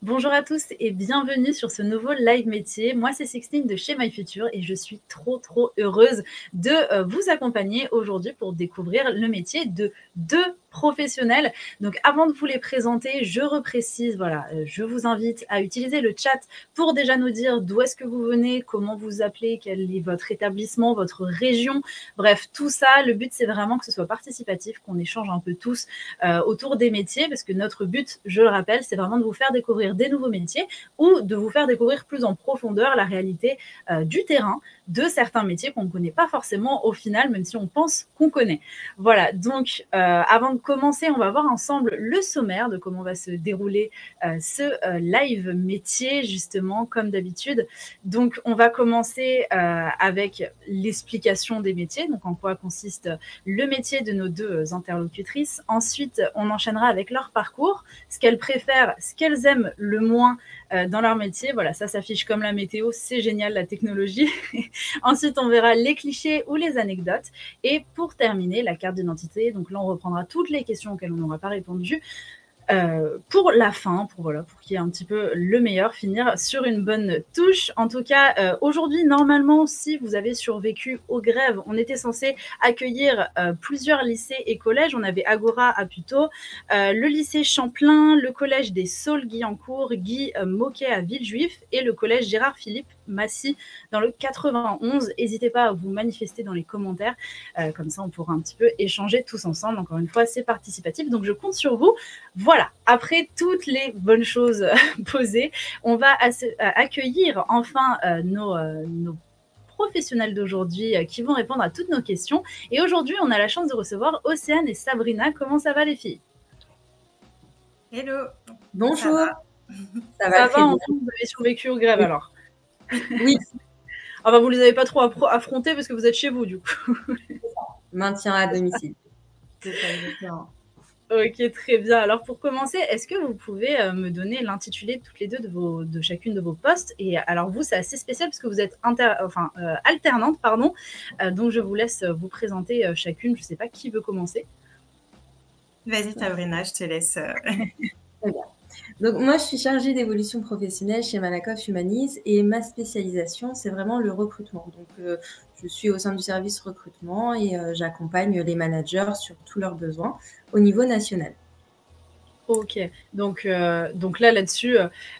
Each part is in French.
Bonjour à tous et bienvenue sur ce nouveau live métier. Moi, c'est Sixtine de chez MyFuture et je suis trop heureuse de vous accompagner aujourd'hui pour découvrir le métier de deux professionnels. Donc, avant de vous les présenter, je reprécise, voilà, je vous invite à utiliser le chat pour déjà nous dire d'où est-ce que vous venez, comment vous appelez, quel est votre établissement, votre région. Bref, tout ça, le but, c'est vraiment que ce soit participatif, qu'on échange un peu tous autour des métiers parce que notre but, je le rappelle, c'est vraiment de vous faire découvrir des nouveaux métiers ou de vous faire découvrir plus en profondeur la réalité du terrain de certains métiers qu'on ne connaît pas forcément au final, même si on pense qu'on connaît. Voilà, donc avant de commencer, on va voir ensemble le sommaire de comment va se dérouler ce live métier, justement, comme d'habitude. Donc, on va commencer avec l'explication des métiers, donc en quoi consiste le métier de nos deux interlocutrices. Ensuite, on enchaînera avec leur parcours, ce qu'elles préfèrent, ce qu'elles aiment le moins dans leur métier. Voilà, ça s'affiche comme la météo, c'est génial la technologie. Ensuite, on verra les clichés ou les anecdotes. Et pour terminer, la carte d'identité. Donc là, on reprendra toutes les questions auxquelles on n'aura pas répondu. Pour la fin, pour qu'il y ait un petit peu le meilleur, finir sur une bonne touche. En tout cas, aujourd'hui, normalement, si vous avez survécu aux grèves, on était censé accueillir plusieurs lycées et collèges. On avait Agora à Puteaux, le lycée Champlain, le collège des Saules-Guyancourt, Guy Moquet à Villejuif et le collège Gérard-Philippe Massy dans le 91. N'hésitez pas à vous manifester dans les commentaires, comme ça on pourra un petit peu échanger tous ensemble. Encore une fois, c'est participatif, donc je compte sur vous. Voilà, après toutes les bonnes choses posées, on va accueillir enfin nos professionnels d'aujourd'hui qui vont répondre à toutes nos questions. Et aujourd'hui, on a la chance de recevoir Océane et Sabrina. Comment ça va les filles? Hello. Bonjour. Ça va, vous avez survécu aux grèves alors? Oui. Ah bah, vous les avez pas trop affrontés parce que vous êtes chez vous du coup. Maintien à domicile. C'est ça, exactement. Ok, très bien. Alors pour commencer, est-ce que vous pouvez me donner l'intitulé toutes les deux de chacune de vos postes? Et alors vous, c'est assez spécial parce que vous êtes alternante, pardon. Donc je vous laisse vous présenter chacune. Je ne sais pas qui veut commencer. Vas-y Sabrina, je te laisse. Très bien. Donc moi, je suis chargée d'évolution professionnelle chez Malakoff Humanis et ma spécialisation, c'est vraiment le recrutement. Donc je suis au sein du service recrutement et j'accompagne les managers sur tous leurs besoins au niveau national. Ok, donc là-dessus,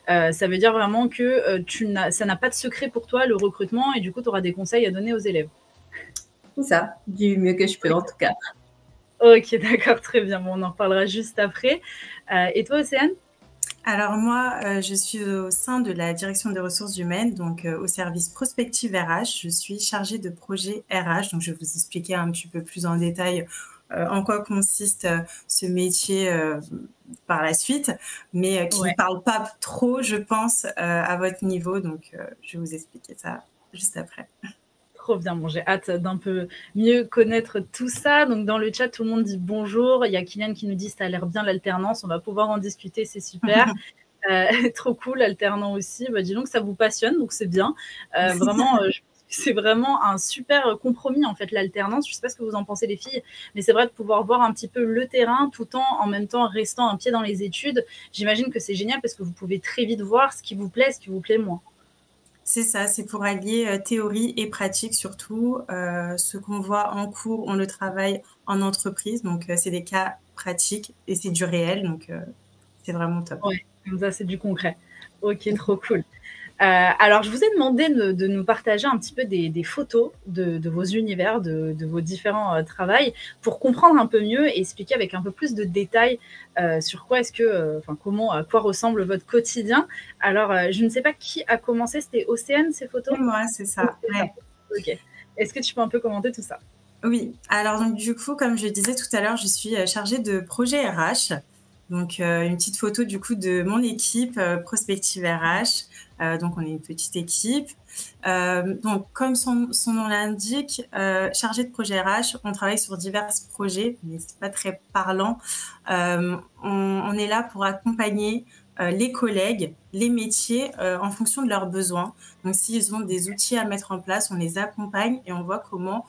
ça veut dire vraiment que ça n'a pas de secret pour toi, le recrutement, et du coup, tu auras des conseils à donner aux élèves. C'est ça, du mieux que je peux en tout cas. Ok, d'accord, très bien. Bon, on en reparlera juste après. Et toi, Océane? Alors moi, je suis au sein de la direction des ressources humaines, donc au service prospective RH. Je suis chargée de projet RH, donc je vais vous expliquer un petit peu plus en détail en quoi consiste ce métier par la suite, mais qui ne parle pas trop, je pense, à votre niveau. Donc je vais vous expliquer ça juste après. Trop bien, bon, j'ai hâte d'un peu mieux connaître tout ça. Donc dans le chat, tout le monde dit bonjour. Il y a Kylian qui nous dit ça a l'air bien l'alternance, on va pouvoir en discuter, c'est super. Trop cool, alternant aussi. Bah, dis donc, ça vous passionne, donc c'est bien. Vraiment, je pense que c'est vraiment un super compromis en fait, l'alternance. Je ne sais pas ce que vous en pensez les filles, mais c'est vrai de pouvoir voir un petit peu le terrain tout en même temps restant un pied dans les études. J'imagine que c'est génial parce que vous pouvez très vite voir ce qui vous plaît, ce qui vous plaît moins. C'est ça, c'est pour allier théorie et pratique surtout. Ce qu'on voit en cours, on le travaille en entreprise. Donc, c'est des cas pratiques et c'est du réel. Donc, c'est vraiment top. Oui, comme ça, c'est du concret. Ok, trop cool. Alors, je vous ai demandé de nous partager un petit peu des photos de vos univers, de vos différents travails, pour comprendre un peu mieux et expliquer avec un peu plus de détails sur quoi est-ce que, à quoi ressemble votre quotidien. Alors, je ne sais pas qui a commencé, c'était Océane, ces photos? C'est moi, c'est ça. Ouais. Ok. Est-ce que tu peux un peu commenter tout ça? Oui. Alors, donc, du coup, comme je disais tout à l'heure, je suis chargée de projet RH. Donc, une petite photo du coup de mon équipe Prospective RH. Donc, on est une petite équipe. Donc, comme son nom l'indique, chargé de projet RH, on travaille sur divers projets, mais c'est pas très parlant. On est là pour accompagner les collègues, les métiers en fonction de leurs besoins. Donc, s'ils ont des outils à mettre en place, on les accompagne et on voit comment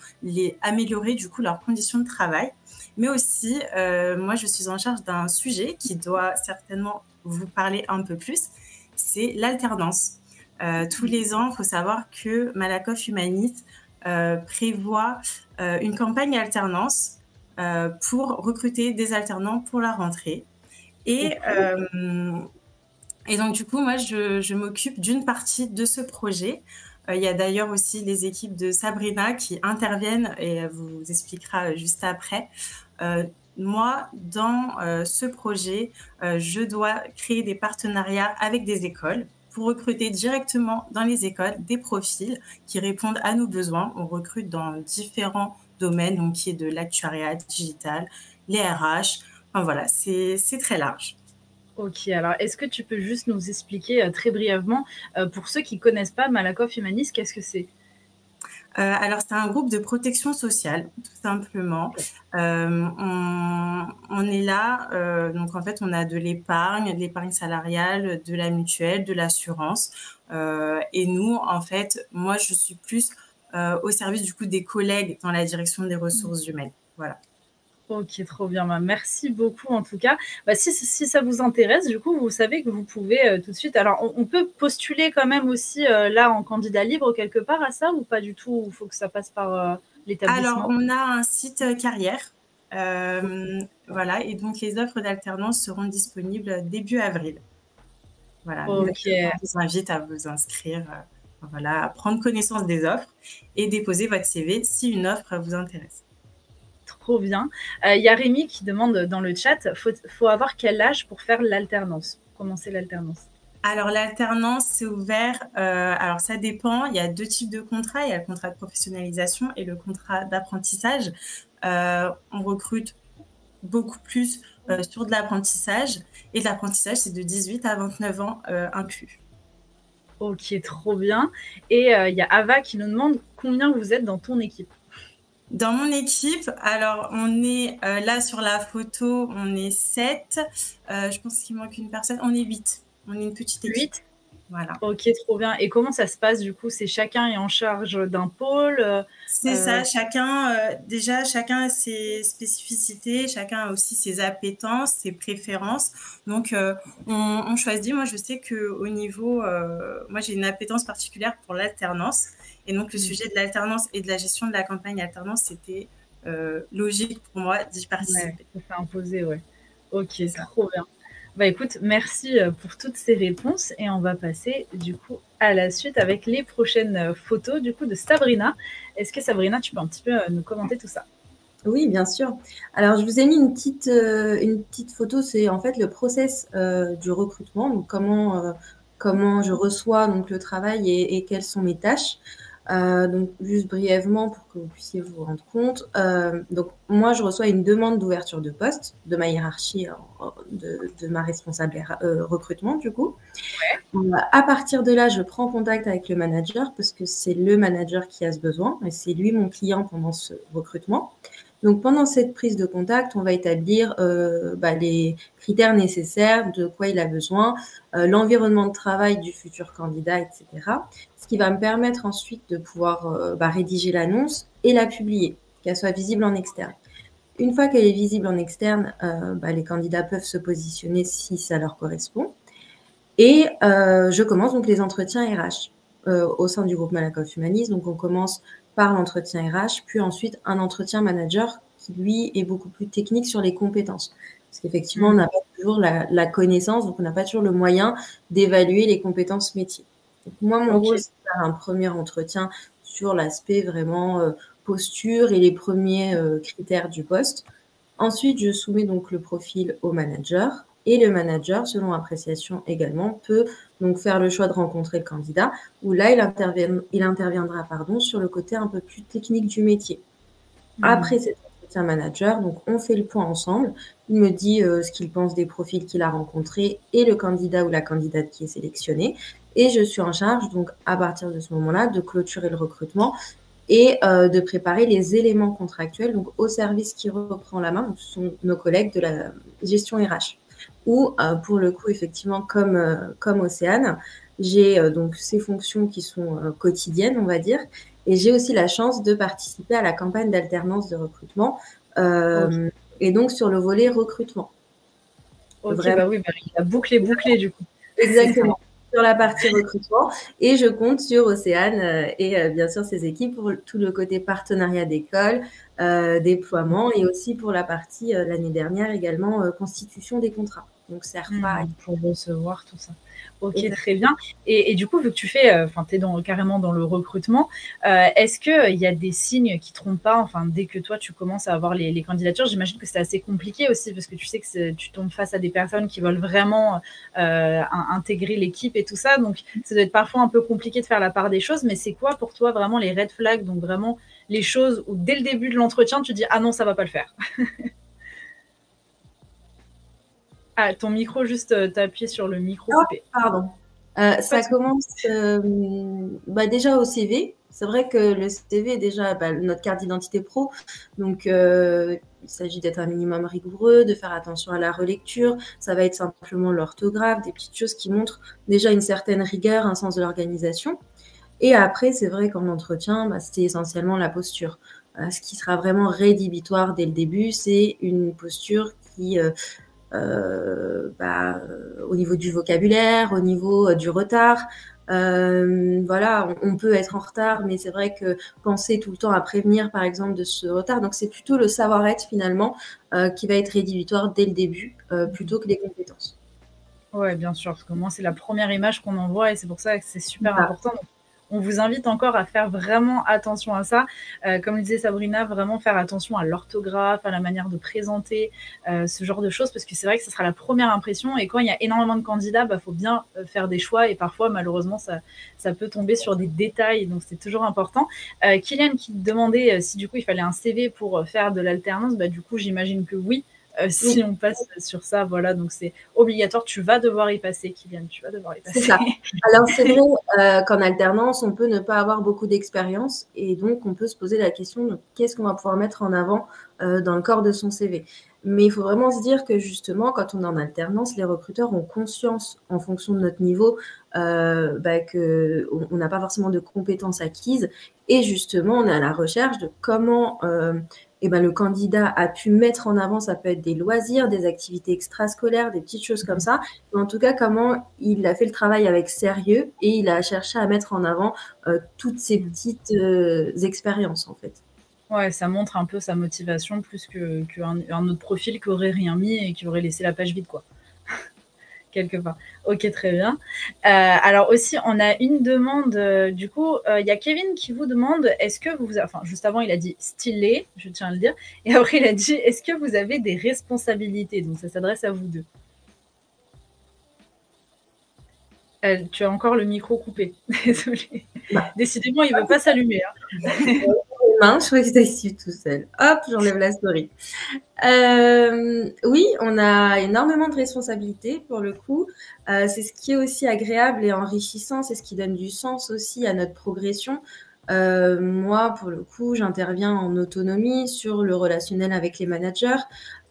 améliorer du coup leurs conditions de travail. Mais aussi, moi, je suis en charge d'un sujet qui doit certainement vous parler un peu plus, c'est l'alternance. Tous les ans, il faut savoir que Malakoff Humanis prévoit une campagne alternance pour recruter des alternants pour la rentrée. Et donc, du coup, moi, je m'occupe d'une partie de ce projet. Il y a d'ailleurs aussi les équipes de Sabrina qui interviennent et elle vous expliquera juste après. Moi, dans ce projet, je dois créer des partenariats avec des écoles pour recruter directement dans les écoles des profils qui répondent à nos besoins. On recrute dans différents domaines, donc qui est de l'actuariat digital, les RH. Enfin, voilà, c'est très large. Ok, alors est-ce que tu peux juste nous expliquer très brièvement, pour ceux qui ne connaissent pas Malakoff Humanis, qu'est-ce que c'est? Alors, c'est un groupe de protection sociale, tout simplement. On est là, donc en fait, on a de l'épargne salariale, de la mutuelle, de l'assurance. Et nous, en fait, moi, je suis plus au service du coup des collègues dans la direction des ressources humaines. Voilà. Ok, trop bien. Bah, merci beaucoup en tout cas. Bah, si ça vous intéresse, du coup, vous savez que vous pouvez tout de suite. Alors, on peut postuler quand même aussi là en candidat libre quelque part à ça ou pas du tout? Il faut que ça passe par l'établissement. Alors, on a un site carrière. Voilà, et donc les offres d'alternance seront disponibles début avril. Voilà, Ok. je vous invite à vous inscrire, voilà, à prendre connaissance des offres et déposer votre CV si une offre vous intéresse. Trop bien. Il y a Rémi qui demande dans le chat, faut avoir quel âge pour faire l'alternance, pour commencer l'alternance? Alors, l'alternance, c'est ouvert. Alors, ça dépend. Il y a 2 types de contrats. Il y a le contrat de professionnalisation et le contrat d'apprentissage. On recrute beaucoup plus sur de l'apprentissage. Et de l'apprentissage, c'est de 18 à 29 ans inclus. Ok, trop bien. Et il y a Ava qui nous demande combien vous êtes dans ton équipe? Dans mon équipe, alors on est là sur la photo, on est 7. Je pense qu'il manque une personne. On est 8. On est une petite équipe. 8. Voilà. Ok, trop bien. Et comment ça se passe du coup? C'est chacun est en charge d'un pôle? C'est ça, déjà, chacun a ses spécificités, chacun a aussi ses appétences, ses préférences. Donc, on choisit. Moi, je sais qu'au niveau, moi, j'ai une appétence particulière pour l'alternance. Et donc, le sujet de l'alternance et de la gestion de la campagne alternance, c'était logique pour moi d'y participer. Ouais, ça s'est imposé, ouais. Ok, trop bien. Bah écoute, merci pour toutes ces réponses et on va passer du coup à la suite avec les prochaines photos du coup de Sabrina. Est-ce que Sabrina, tu peux un petit peu nous commenter tout ça? Oui, bien sûr. Alors, je vous ai mis une petite photo. C'est en fait le process du recrutement. Donc, comment je reçois donc le travail et quelles sont mes tâches. Donc, juste brièvement pour que vous puissiez vous rendre compte. Donc, moi, je reçois une demande d'ouverture de poste de ma hiérarchie, de ma responsable recrutement, du coup. Ouais. À partir de là, je prends contact avec le manager parce que c'est le manager qui a ce besoin et c'est lui mon client pendant ce recrutement. Donc, pendant cette prise de contact, on va établir les critères nécessaires, de quoi il a besoin, l'environnement de travail du futur candidat, etc. Ce qui va me permettre ensuite de pouvoir rédiger l'annonce et la publier, qu'elle soit visible en externe. Une fois qu'elle est visible en externe, les candidats peuvent se positionner si ça leur correspond. Et je commence donc les entretiens RH au sein du groupe Malakoff Humanis. Donc, on commence par l'entretien RH, puis ensuite un entretien manager qui, lui, est beaucoup plus technique sur les compétences. Parce qu'effectivement, on n'a pas toujours la connaissance, donc on n'a pas toujours le moyen d'évaluer les compétences métiers. Donc, moi, mon rôle, c'est de faire un premier entretien sur l'aspect vraiment posture et les premiers critères du poste. Ensuite, je soumets donc le profil au manager. Et le manager, selon appréciation également, peut donc faire le choix de rencontrer le candidat, où là, il interviendra sur le côté un peu plus technique du métier. Après cet entretien manager, donc on fait le point ensemble. Il me dit ce qu'il pense des profils qu'il a rencontrés et le candidat ou la candidate qui est sélectionné. Et je suis en charge, donc à partir de ce moment-là, de clôturer le recrutement et de préparer les éléments contractuels donc au service qui reprend la main. Donc, ce sont nos collègues de la gestion RH. Où, pour le coup, effectivement, comme Océane, j'ai donc ces fonctions qui sont quotidiennes, on va dire, et j'ai aussi la chance de participer à la campagne d'alternance de recrutement, et donc sur le volet recrutement. Ok, Vraiment. bah oui, bah, la boucle est bouclée du coup. Exactement. Sur la partie recrutement. Et je compte sur Océane et bien sûr ses équipes pour tout le côté partenariat d'école, déploiement et aussi pour la partie l'année dernière également constitution des contrats. Donc, CERFA. Pour recevoir tout ça. Ok, très bien. Et du coup, vu que tu fais, tu es carrément dans le recrutement, est-ce qu'il y a des signes qui ne trompent pas, dès que toi, tu commences à avoir les candidatures? J'imagine que c'est assez compliqué aussi, parce que tu sais que tu tombes face à des personnes qui veulent vraiment intégrer l'équipe et tout ça. Donc, ça doit être parfois un peu compliqué de faire la part des choses. Mais c'est quoi pour toi vraiment les red flags, donc vraiment les choses où dès le début de l'entretien, tu dis « Ah non, ça ne va pas le faire ». Ah, ton micro, juste t'as appuyé sur le micro coupé. Pardon. Ça commence déjà au CV. C'est vrai que le CV est déjà notre carte d'identité pro. Donc, il s'agit d'être un minimum rigoureux, de faire attention à la relecture. Ça va être simplement l'orthographe, des petites choses qui montrent déjà une certaine rigueur, un sens de l'organisation. Et après, c'est vrai qu'en entretien, c'est essentiellement la posture. Ce qui sera vraiment rédhibitoire dès le début, c'est une posture qui... au niveau du vocabulaire, au niveau du retard. On peut être en retard, mais c'est vrai que penser tout le temps à prévenir, par exemple, de ce retard. Donc, c'est plutôt le savoir-être, finalement, qui va être rédhibitoire dès le début, plutôt que les compétences. Oui, bien sûr, parce que moi, c'est la première image qu'on envoie et c'est pour ça que c'est super important. Donc, on vous invite encore à faire vraiment attention à ça. Comme le disait Sabrina, vraiment faire attention à l'orthographe, à la manière de présenter, ce genre de choses, parce que c'est vrai que ce sera la première impression. Et quand il y a énormément de candidats, faut bien faire des choix. Et parfois, malheureusement, ça peut tomber sur des détails. Donc, c'est toujours important. Kylian qui demandait si du coup, il fallait un CV pour faire de l'alternance. Du coup, j'imagine que oui. Si on passe sur ça, voilà, donc c'est obligatoire, tu vas devoir y passer, Kylian, tu vas devoir y passer. C'est ça. Alors, c'est vrai qu'en alternance, on peut ne pas avoir beaucoup d'expérience et donc on peut se poser la question de qu'est-ce qu'on va pouvoir mettre en avant dans le corps de son CV. Mais il faut vraiment se dire que justement, quand on est en alternance, les recruteurs ont conscience, en fonction de notre niveau, qu'on n'a pas forcément de compétences acquises et justement, on est à la recherche de comment... le candidat a pu mettre en avant, ça peut être des loisirs, des activités extrascolaires, des petites choses comme ça. Mais en tout cas, comment il a fait le travail avec sérieux et il a cherché à mettre en avant toutes ces petites expériences, en fait. Ouais, ça montre un peu sa motivation plus qu'un autre profil qui aurait rien mis et qui aurait laissé la page vide, quoi. Quelque part. Ok, très bien. Alors aussi, on a une demande. Du coup, il y a Kevin qui vous demande, est-ce que vous... juste avant, il a dit stylé, je tiens à le dire. Et après, il a dit, est-ce que vous avez des responsabilités? Donc, ça s'adresse à vous deux. Tu as encore le micro coupé. Désolée. Décidément, il ne veut pas s'allumer. Je crois que c'est ici tout seul. Hop, j'enlève la story. Oui, on a énormément de responsabilités pour le coup. C'est ce qui est aussi agréable et enrichissant. C'est ce qui donne du sens aussi à notre progression. Moi, pour le coup, j'interviens en autonomie sur le relationnel avec les managers.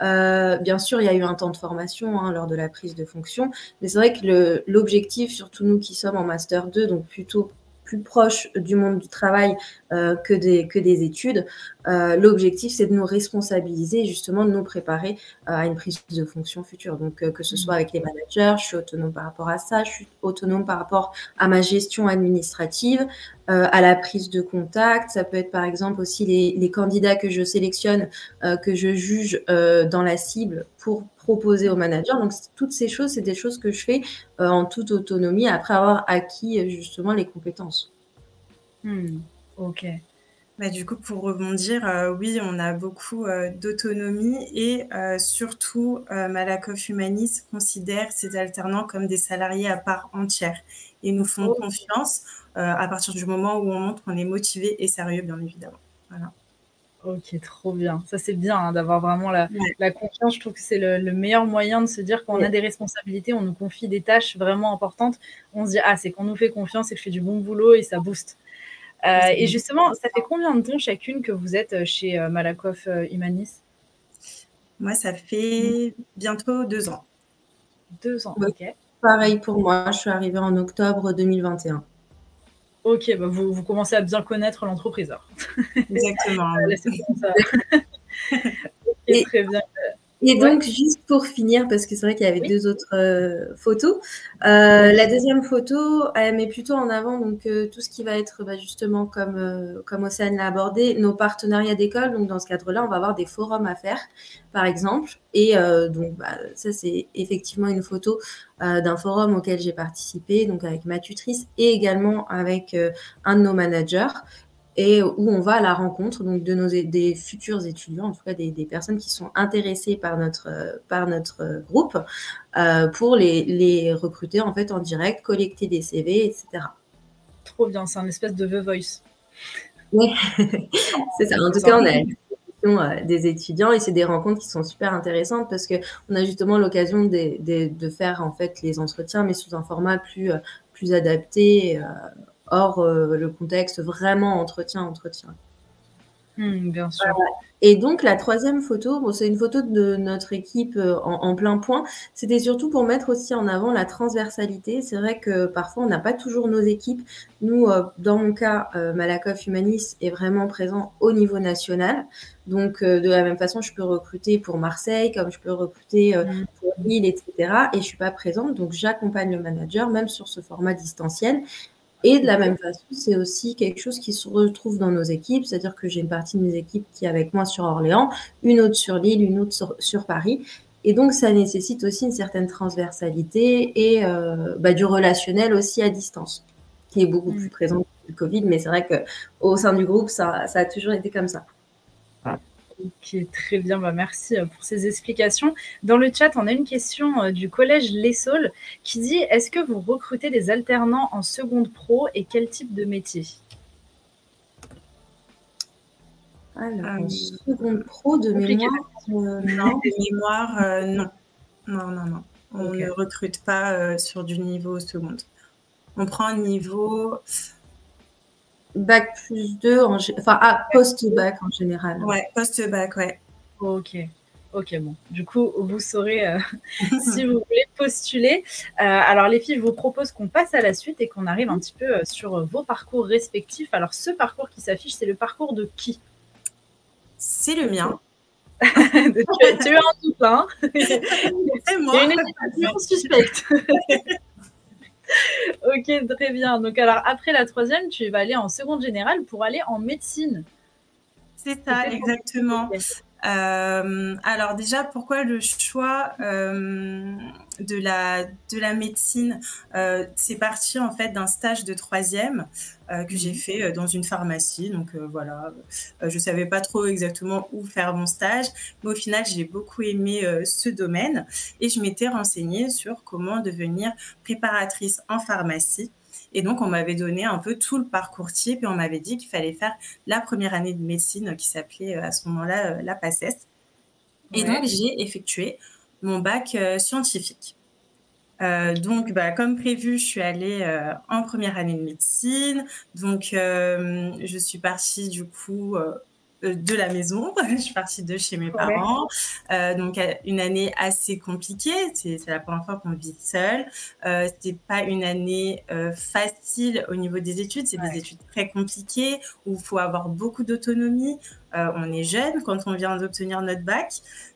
Bien sûr, il y a eu un temps de formation lors de la prise de fonction, mais c'est vrai que l'objectif, surtout nous qui sommes en Master 2, donc plutôt plus proche du monde du travail que des études. L'objectif, c'est de nous responsabiliser et justement de nous préparer à une prise de fonction future. Donc, que ce soit avec les managers, je suis autonome par rapport à ça, je suis autonome par rapport à ma gestion administrative, à la prise de contact. Ça peut être par exemple aussi les candidats que je sélectionne, que je juge dans la cible pour proposer au manager. Donc, toutes ces choses, c'est des choses que je fais en toute autonomie après avoir acquis justement les compétences. Ok. Du coup, pour rebondir, oui, on a beaucoup d'autonomie et surtout, Malakoff Humanis considère ses alternants comme des salariés à part entière et nous font confiance à partir du moment où on montre qu'on est motivé et sérieux, bien évidemment. Voilà. Ok, trop bien. Ça, c'est bien d'avoir vraiment la confiance. Je trouve que c'est le meilleur moyen de se dire qu'on a des responsabilités, on nous confie des tâches vraiment importantes. On se dit, c'est qu'on nous fait confiance et que je fais du bon boulot et ça booste. Et justement, ça fait combien de temps chacune que vous êtes chez Malakoff Humanis? Moi, ça fait bientôt 2 ans. 2 ans, ok. Pareil pour moi, je suis arrivée en octobre 2021. Ok, vous commencez à bien connaître l'entreprise. Exactement. C'est comme ça. Okay, très bien. Et Ouais. donc, juste pour finir, parce que c'est vrai qu'il y avait Oui. 2 autres photos. La deuxième photo, elle met plutôt en avant donc tout ce qui va être justement comme Océane l'a abordé, nos partenariats d'école. Donc dans ce cadre-là, on va avoir des forums à faire, par exemple. Et donc ça, c'est effectivement une photo d'un forum auquel j'ai participé, donc avec ma tutrice et également avec un de nos managers, et où on va à la rencontre donc des futurs étudiants, en tout cas des personnes qui sont intéressées par notre groupe, pour les recruter en fait en direct, collecter des CV, etc. Trop bien, c'est un espèce de The Voice. Oui, c'est ça. En tout cas, on a des étudiants et c'est des rencontres qui sont super intéressantes parce qu'on a justement l'occasion de faire en fait les entretiens, mais sous un format plus adapté, hors le contexte vraiment entretien. Bien sûr. Et donc, la troisième photo, bon, c'est une photo de notre équipe en plein point. C'était surtout pour mettre aussi en avant la transversalité. C'est vrai que parfois, on n'a pas toujours nos équipes. Nous, dans mon cas, Malakoff Humanis est vraiment présent au niveau national. Donc, de la même façon, je peux recruter pour Marseille, comme je peux recruter pour Lille, etc. Et je ne suis pas présente. Donc, j'accompagne le manager, même sur ce format distanciel. Et de la même façon, c'est aussi quelque chose qui se retrouve dans nos équipes, c'est-à-dire que j'ai une partie de mes équipes qui est avec moi sur Orléans, une autre sur Lille, une autre sur Paris. Et donc, ça nécessite aussi une certaine transversalité et du relationnel aussi à distance, qui est beaucoup plus présent depuis le Covid. Mais c'est vrai qu'au sein du groupe, ça a toujours été comme ça. Ok, très bien, merci pour ces explications. Dans le chat, on a une question du collège Les Saules qui dit: est-ce que vous recrutez des alternants en seconde pro et quel type de métier? Alors, en seconde pro de mémoire, non. De mémoire, non. Non. On ne recrute pas sur du niveau seconde. On prend un niveau... Bac plus 2, post-bac en général. Ouais, post-bac, ouais. Ok, bon. Du coup, vous saurez si vous voulez postuler. Alors, les filles, je vous propose qu'on passe à la suite et qu'on arrive un petit peu sur vos parcours respectifs. Alors, ce parcours qui s'affiche, c'est le parcours de qui? C'est le mien. tu as un doute, hein? C'est moi. Il y a une hésitation suspecte. Ok, très bien. Donc, alors, après la troisième, tu vas aller en seconde générale pour aller en médecine. C'est ça, exactement. Alors déjà, pourquoi le choix de la médecine? C'est parti en fait d'un stage de troisième que j'ai fait dans une pharmacie. Donc voilà, je savais pas trop exactement où faire mon stage, mais au final, j'ai beaucoup aimé ce domaine et je m'étais renseignée sur comment devenir préparatrice en pharmacie. Et donc, on m'avait donné un peu tout le parcours type et on m'avait dit qu'il fallait faire la première année de médecine qui s'appelait à ce moment-là la PACES. Et donc, j'ai effectué mon bac scientifique. Donc, comme prévu, je suis allée en première année de médecine. Donc, je suis partie du coup de la maison. Je suis partie de chez mes parents. Donc, une année assez compliquée. C'est la première fois qu'on vit seul. C'est pas une année facile au niveau des études. C'est des études très compliquées où il faut avoir beaucoup d'autonomie. On est jeune quand on vient d'obtenir notre bac.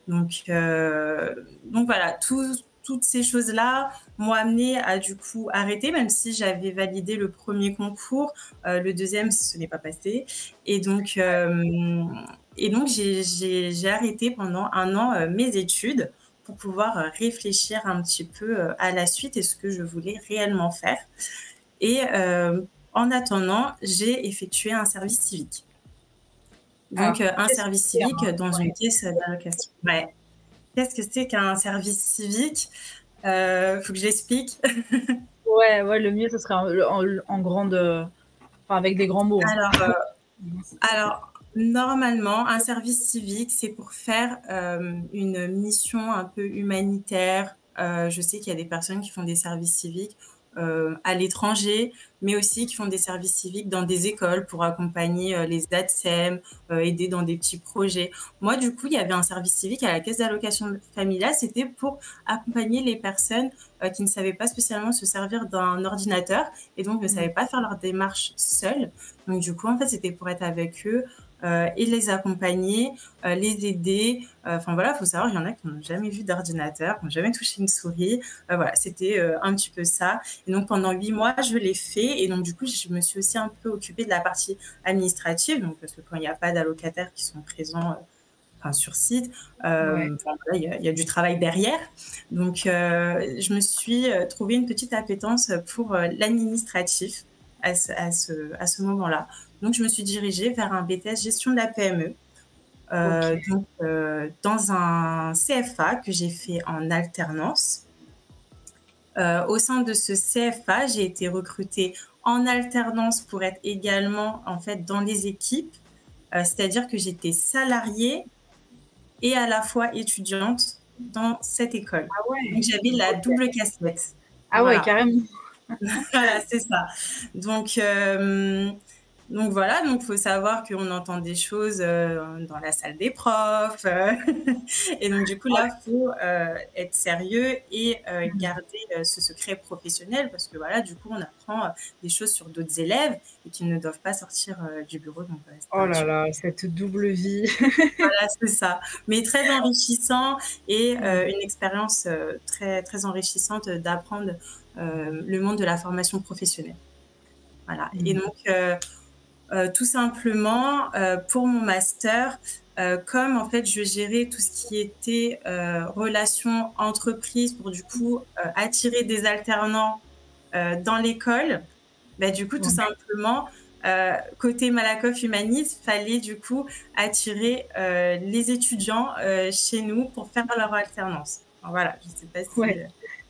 Donc voilà, toutes ces choses-là m'ont amené à du coup arrêter, même si j'avais validé le premier concours. Le deuxième, ce n'est pas passé. Et donc j'ai arrêté pendant un an mes études pour pouvoir réfléchir un petit peu à la suite et ce que je voulais réellement faire. Et en attendant, j'ai effectué un service civique. Donc, un service civique dans une caisse d'allocation. Ouais. Qu'est-ce que c'est qu'un service civique? Faut que j'explique. Ouais, le mieux, ce serait en grande... avec des grands mots. Alors, normalement, un service civique, c'est pour faire une mission un peu humanitaire. Je sais qu'il y a des personnes qui font des services civiques à l'étranger, mais aussi qui font des services civiques dans des écoles pour accompagner les ATSEM, aider dans des petits projets. Moi, du coup, il y avait un service civique à la caisse d'allocation familiale. C'était pour accompagner les personnes qui ne savaient pas spécialement se servir d'un ordinateur et donc ne savaient pas faire leur démarche seules. Donc, du coup, en fait, c'était pour être avec eux et les accompagner, les aider. Enfin voilà, il faut savoir, il y en a qui n'ont jamais vu d'ordinateur, qui n'ont jamais touché une souris. Voilà, c'était un petit peu ça. Et donc pendant 8 mois, je l'ai fait. Et donc du coup, je me suis aussi un peu occupée de la partie administrative, donc parce que quand il n'y a pas d'allocataires qui sont présents sur site, voilà, il y a du travail derrière. Donc je me suis trouvé une petite appétence pour l'administratif à ce moment-là. Donc, je me suis dirigée vers un BTS gestion de la PME, donc, dans un CFA que j'ai fait en alternance. Au sein de ce CFA, j'ai été recrutée en alternance pour être également en fait dans les équipes, c'est-à-dire que j'étais salariée et à la fois étudiante dans cette école. Ah ouais. Donc, j'avais la double casquette. Ah voilà. Ouais, carrément. Voilà, c'est ça. Donc voilà, donc faut savoir qu'on entend des choses dans la salle des profs. Et donc du coup, là, faut être sérieux et garder ce secret professionnel parce que voilà, du coup, on apprend des choses sur d'autres élèves et qui ne doivent pas sortir du bureau. Donc, oh là là, cette double vie. Voilà, c'est ça. Mais très enrichissant et une expérience très, très enrichissante d'apprendre le monde de la formation professionnelle. Voilà. Et donc, tout simplement, pour mon master, comme en fait, je gérais tout ce qui était relations entreprises pour du coup attirer des alternants dans l'école, bah, du coup, tout simplement, côté Malakoff Humanis, fallait du coup attirer les étudiants chez nous pour faire leur alternance. Alors, voilà, je ne sais pas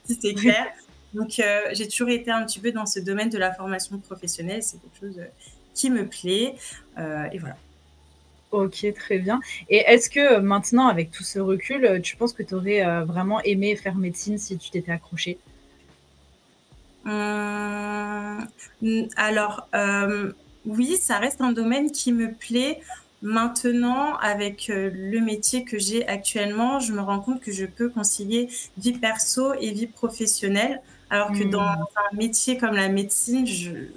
si c'est clair. Donc, j'ai toujours été un petit peu dans ce domaine de la formation professionnelle. C'est quelque chose qui me plaît. Et voilà. Ok, très bien. Et est-ce que maintenant, avec tout ce recul, tu penses que tu aurais vraiment aimé faire médecine si tu t'étais accrochée? Alors, oui, ça reste un domaine qui me plaît. Maintenant, avec le métier que j'ai actuellement, je me rends compte que je peux concilier vie perso et vie professionnelle. Alors que dans un métier comme la médecine,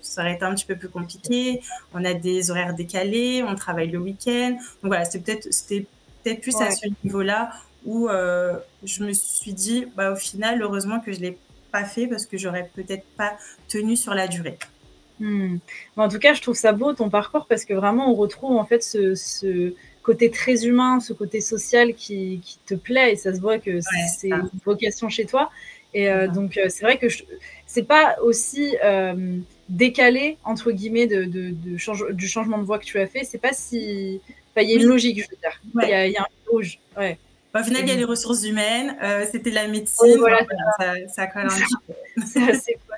ça aurait été un petit peu plus compliqué. On a des horaires décalés, on travaille le week-end. Donc voilà, c'était peut-être plus à ce niveau-là où je me suis dit, bah, au final, heureusement que je l'ai pas fait parce que j'aurais peut-être pas tenu sur la durée. En tout cas, je trouve ça beau ton parcours parce que vraiment on retrouve en fait ce côté très humain, ce côté social qui te plaît et ça se voit que c'est une vocation chez toi. Et donc c'est vrai que c'est pas aussi décalé entre guillemets du changement de voie que tu as fait. C'est pas si, enfin, il y a une logique, je veux dire. Il y a un rouge. Ouais. Au final, il y a les ressources humaines, c'était la médecine. Voilà, ça colle un petit peu. C'est assez cool.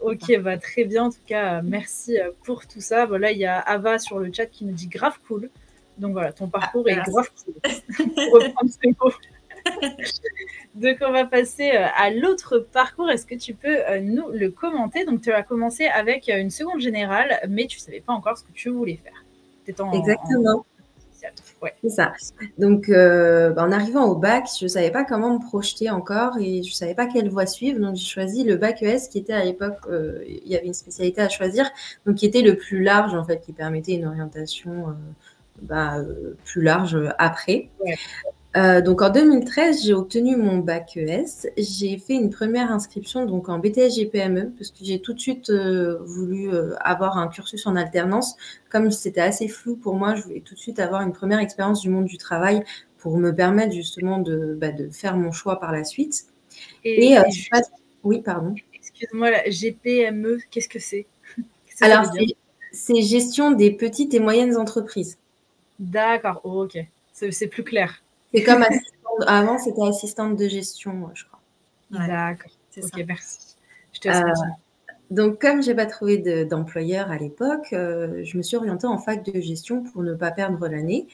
Ok, bah, très bien. En tout cas, merci pour tout ça. Voilà, il y a Ava sur le chat qui nous dit grave cool. Donc voilà, ton parcours est grave cool. Pour reprendre ce mot. Donc on va passer à l'autre parcours. Est-ce que tu peux nous le commenter? Donc tu as commencé avec une seconde générale, mais tu ne savais pas encore ce que tu voulais faire. Exactement. Ouais. C'est ça. Donc, en arrivant au bac, je ne savais pas comment me projeter encore et je ne savais pas quelle voie suivre. Donc, j'ai choisi le bac ES qui était à l'époque, il y avait une spécialité à choisir, donc qui était le plus large en fait, qui permettait une orientation plus large après. Ouais. Donc en 2013, j'ai obtenu mon bac ES. J'ai fait une première inscription donc en BTS GPME parce que j'ai tout de suite voulu avoir un cursus en alternance. Comme c'était assez flou pour moi, je voulais tout de suite avoir une première expérience du monde du travail pour me permettre justement de faire mon choix par la suite. Oui, pardon. Excuse-moi, la GPME, qu'est-ce que c'est? Alors, c'est gestion des petites et moyennes entreprises. D'accord, ok. C'est plus clair. C'est comme avant, c'était assistante de gestion, je crois. Ouais. D'accord. Ok, merci. Je te laisse continuer. Donc, comme je n'ai pas trouvé d'employeur à l'époque, je me suis orientée en fac de gestion pour ne pas perdre l'année.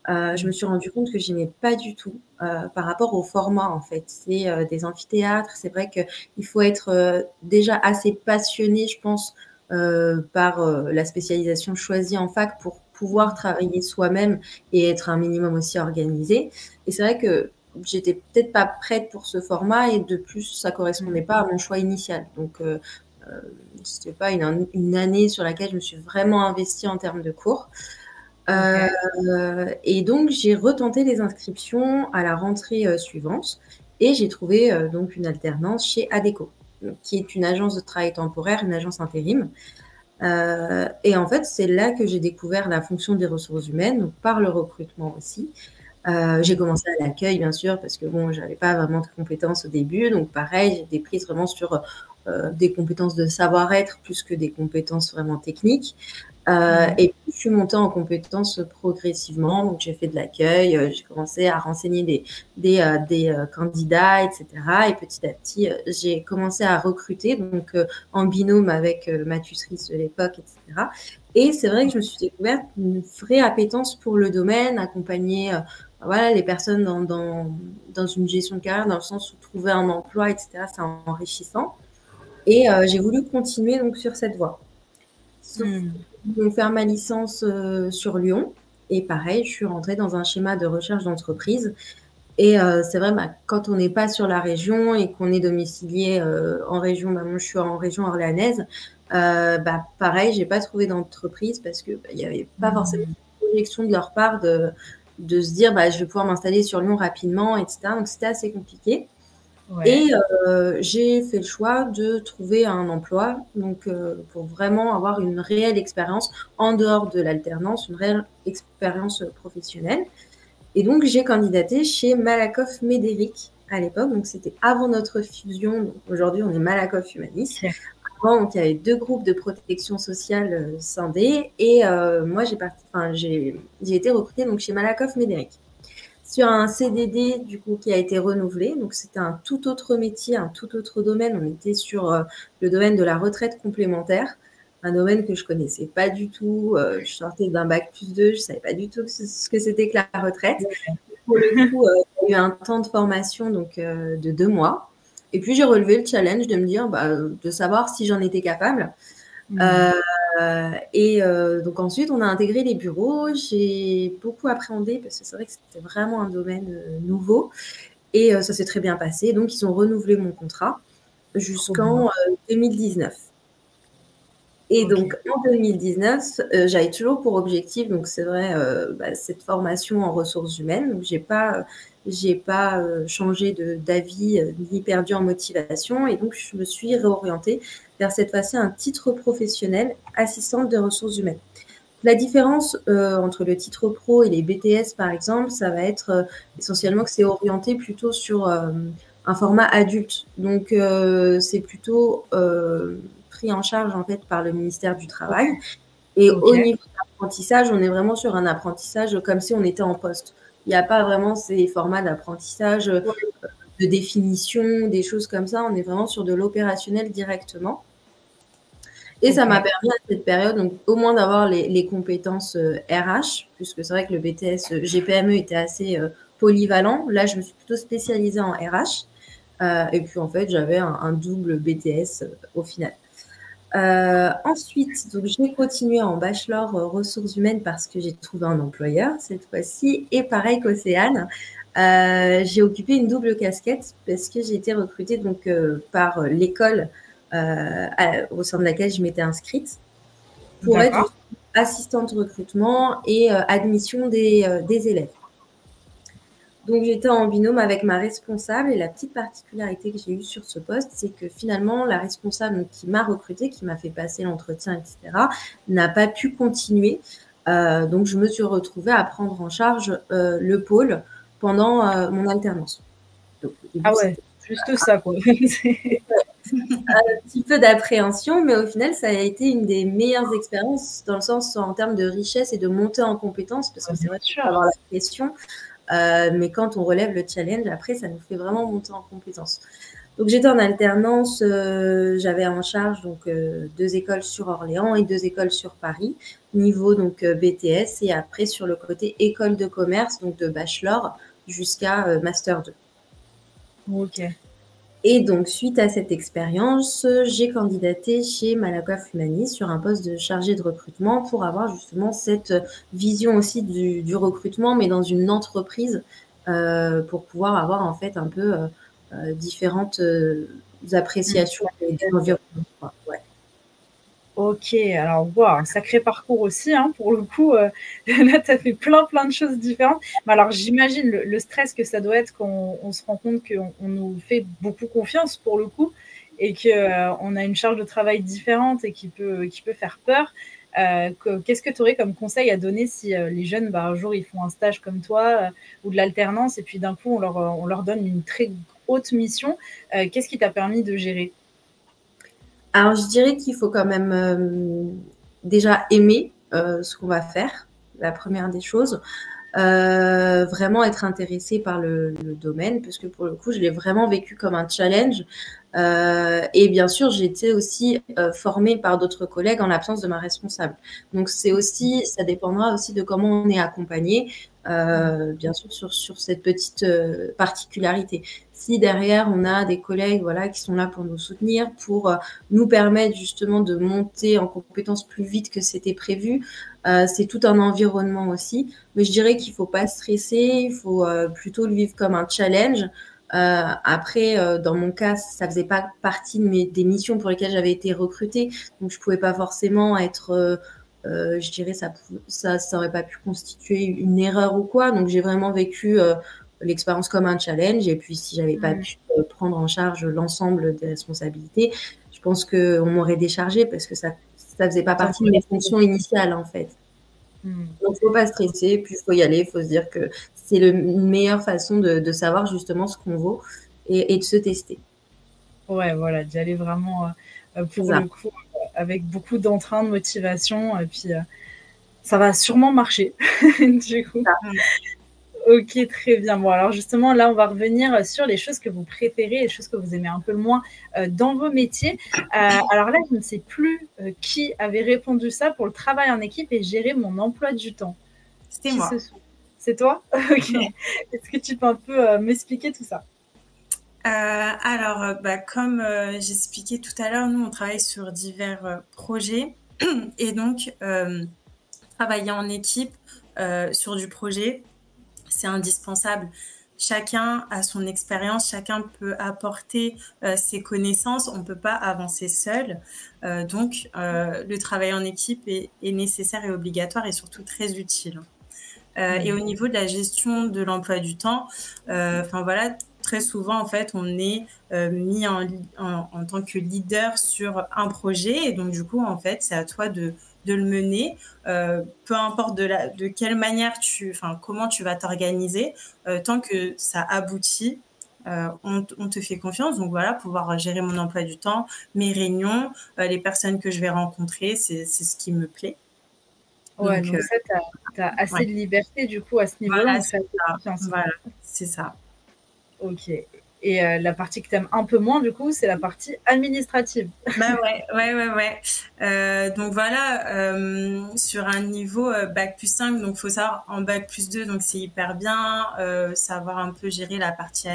Je me suis rendu compte que je n'aimais pas du tout par rapport au format, en fait. C'est des amphithéâtres. C'est vrai qu'il faut être déjà assez passionné, je pense, par la spécialisation choisie en fac pour pouvoir travailler soi-même et être un minimum aussi organisé. Et c'est vrai que j'étais peut-être pas prête pour ce format et de plus, ça correspondait pas à mon choix initial. Donc, c'était pas une année sur laquelle je me suis vraiment investie en termes de cours. Et donc, j'ai retenté les inscriptions à la rentrée suivante et j'ai trouvé donc une alternance chez ADECO, qui est une agence de travail temporaire, une agence intérim. Et en fait, c'est là que j'ai découvert la fonction des ressources humaines, donc par le recrutement aussi. J'ai commencé à l'accueil, bien sûr, parce que bon, j'avais pas vraiment de compétences au début. Donc, pareil, j'ai été prise vraiment sur des compétences de savoir-être plus que des compétences vraiment techniques. Et puis, je suis montée en compétences progressivement. Donc, j'ai fait de l'accueil, j'ai commencé à renseigner des candidats, etc. Et petit à petit, j'ai commencé à recruter, donc en binôme avec ma tutrice de l'époque, etc. Et c'est vrai que je me suis découverte une vraie appétence pour le domaine, accompagner voilà, les personnes dans une gestion de carrière, dans le sens où trouver un emploi, etc., c'est enrichissant. Et j'ai voulu continuer donc sur cette voie. Sauf que faire ma licence sur Lyon. Et pareil, je suis rentrée dans un schéma de recherche d'entreprise. Et c'est vrai, quand on n'est pas sur la région et qu'on est domicilié en région, moi je suis en région orléanaise, pareil, j'ai pas trouvé d'entreprise parce que il y avait pas forcément de projection de leur part de se dire je vais pouvoir m'installer sur Lyon rapidement, etc. Donc c'était assez compliqué. Ouais. Et j'ai fait le choix de trouver un emploi, donc pour vraiment avoir une réelle expérience en dehors de l'alternance, une réelle expérience professionnelle. Et donc, j'ai candidaté chez Malakoff Médéric à l'époque. Donc, c'était avant notre fusion. Donc, aujourd'hui, on est Malakoff Humanis. Avant, donc, il y avait 2 groupes de protection sociale scindés. Et moi, j'ai été recrutée donc, chez Malakoff Médéric sur un CDD du coup qui a été renouvelé. Donc, c'était un tout autre métier, un tout autre domaine. On était sur le domaine de la retraite complémentaire. Un domaine que je connaissais pas du tout. Je sortais d'un bac+2, je savais pas du tout ce que c'était que la retraite. Pour le coup, il y a eu un temps de formation donc de 2 mois. Et puis j'ai relevé le challenge de me dire, de savoir si j'en étais capable. Donc ensuite, on a intégré les bureaux. J'ai beaucoup appréhendé parce que c'est vrai que c'était vraiment un domaine nouveau. Et ça s'est très bien passé. Donc ils ont renouvelé mon contrat jusqu'en 2019. Et donc, en 2019, j'avais toujours pour objectif, donc c'est vrai, cette formation en ressources humaines. Donc, j'ai pas changé d'avis ni perdu en motivation. Et donc, je me suis réorientée vers cette fois-ci un titre professionnel, assistante de ressources humaines. La différence entre le titre pro et les BTS, par exemple, ça va être essentiellement que c'est orienté plutôt sur un format adulte. Donc, c'est plutôt pris en charge en fait par le ministère du Travail. Et au niveau de l'apprentissage, on est vraiment sur un apprentissage comme si on était en poste. Il n'y a pas vraiment ces formats d'apprentissage de définition, des choses comme ça. On est vraiment sur de l'opérationnel directement. Et ça m'a permis à cette période, donc, au moins d'avoir les compétences RH, puisque c'est vrai que le BTS GPME était assez polyvalent. Là, je me suis plutôt spécialisée en RH. Et puis, en fait, j'avais un double BTS au final. Ensuite, donc, j'ai continué en bachelor ressources humaines parce que j'ai trouvé un employeur cette fois-ci. Et pareil qu'Océane, j'ai occupé une double casquette parce que j'ai été recrutée donc, par l'école au sein de laquelle je m'étais inscrite pour être assistante de recrutement et admission des élèves. Donc, j'étais en binôme avec ma responsable et la petite particularité que j'ai eue sur ce poste, c'est que finalement, la responsable qui m'a recrutée, qui m'a fait passer l'entretien, etc., n'a pas pu continuer. Donc, je me suis retrouvée à prendre en charge le pôle pendant mon alternance. Donc, juste ça, quoi. Un petit peu d'appréhension, mais au final, ça a été une des meilleures expériences dans le sens en termes de richesse et de montée en compétences, parce que c'est vrai qu'il faut avoir la question. Mais quand on relève le challenge, après, ça nous fait vraiment monter en compétences. Donc, j'étais en alternance, j'avais en charge donc 2 écoles sur Orléans et 2 écoles sur Paris, niveau donc BTS, et après sur le côté école de commerce, donc de bachelor jusqu'à master 2. Ok. Et donc, suite à cette expérience, j'ai candidaté chez Malakoff Humanis sur un poste de chargé de recrutement pour avoir justement cette vision aussi du recrutement, mais dans une entreprise, pour pouvoir avoir en fait un peu différentes appréciations de l'environnement. Ouais. Ok, alors wow, un sacré parcours aussi, hein, pour le coup. Là, tu as fait plein de choses différentes. Mais alors, j'imagine le stress que ça doit être quand on se rend compte qu'on nous fait beaucoup confiance pour le coup et qu'on a une charge de travail différente et qui peut faire peur. Qu'est-ce que tu aurais comme conseil à donner si les jeunes, bah, un jour, ils font un stage comme toi ou de l'alternance et puis d'un coup, on leur donne une très haute mission. Qu'est-ce qui t'a permis de gérer? Alors, je dirais qu'il faut quand même déjà aimer ce qu'on va faire, la première des choses. Vraiment être intéressé par le domaine, parce que pour le coup, je l'ai vraiment vécu comme un challenge. Et bien sûr, j'ai été aussi formée par d'autres collègues en l'absence de ma responsable. Donc, ça dépendra aussi de comment on est accompagné, bien sûr, sur cette petite particularité. Si derrière, on a des collègues voilà, qui sont là pour nous soutenir, pour nous permettre justement de monter en compétences plus vite que c'était prévu, c'est tout un environnement aussi. Mais je dirais qu'il ne faut pas stresser, il faut plutôt le vivre comme un challenge. Après, dans mon cas, ça faisait pas partie des missions pour lesquelles j'avais été recrutée, donc je pouvais pas forcément être, je dirais, ça aurait pas pu constituer une erreur ou quoi. Donc j'ai vraiment vécu l'expérience comme un challenge. Et puis si j'avais pas pu prendre en charge l'ensemble des responsabilités, je pense qu'on m'aurait déchargée parce que ça faisait pas partie de mes fonctions initiales en fait. Donc, faut pas stresser, puis il faut y aller, il faut se dire que c'est une meilleure façon de savoir justement ce qu'on vaut et de se tester. Ouais, voilà, d'y aller vraiment pour le coup avec beaucoup d'entrain, de motivation, et puis ça va sûrement marcher du coup. Ok, très bien. Bon, alors justement, là, on va revenir sur les choses que vous préférez, les choses que vous aimez un peu le moins dans vos métiers. Alors là, je ne sais plus qui avait répondu ça pour le travail en équipe et gérer mon emploi du temps. C'était moi. C'est toi? Ok. Est-ce que tu peux un peu m'expliquer tout ça? Alors, comme j'expliquais tout à l'heure, nous, on travaille sur divers projets et donc, travailler en équipe sur du projet, c'est indispensable. Chacun a son expérience, chacun peut apporter ses connaissances, on ne peut pas avancer seul. Donc, le travail en équipe est nécessaire et obligatoire et surtout très utile. Et au niveau de la gestion de l'emploi du temps, voilà, très souvent, en fait, on est mis en tant que leader sur un projet. Et donc, du coup, en fait, c'est à toi de le mener, peu importe de quelle manière comment tu vas t'organiser, tant que ça aboutit, on te fait confiance. Donc voilà, pouvoir gérer mon emploi du temps, mes réunions, les personnes que je vais rencontrer, c'est ce qui me plaît. Ouais, donc ça, tu as assez de liberté du coup à ce niveau-là. Voilà, c'est ça. Ok. Et la partie que tu aimes un peu moins, du coup, c'est la partie administrative. Ouais. Donc voilà, sur un niveau bac plus 5, donc il faut savoir en bac plus 2, donc c'est hyper bien, savoir un peu gérer la partie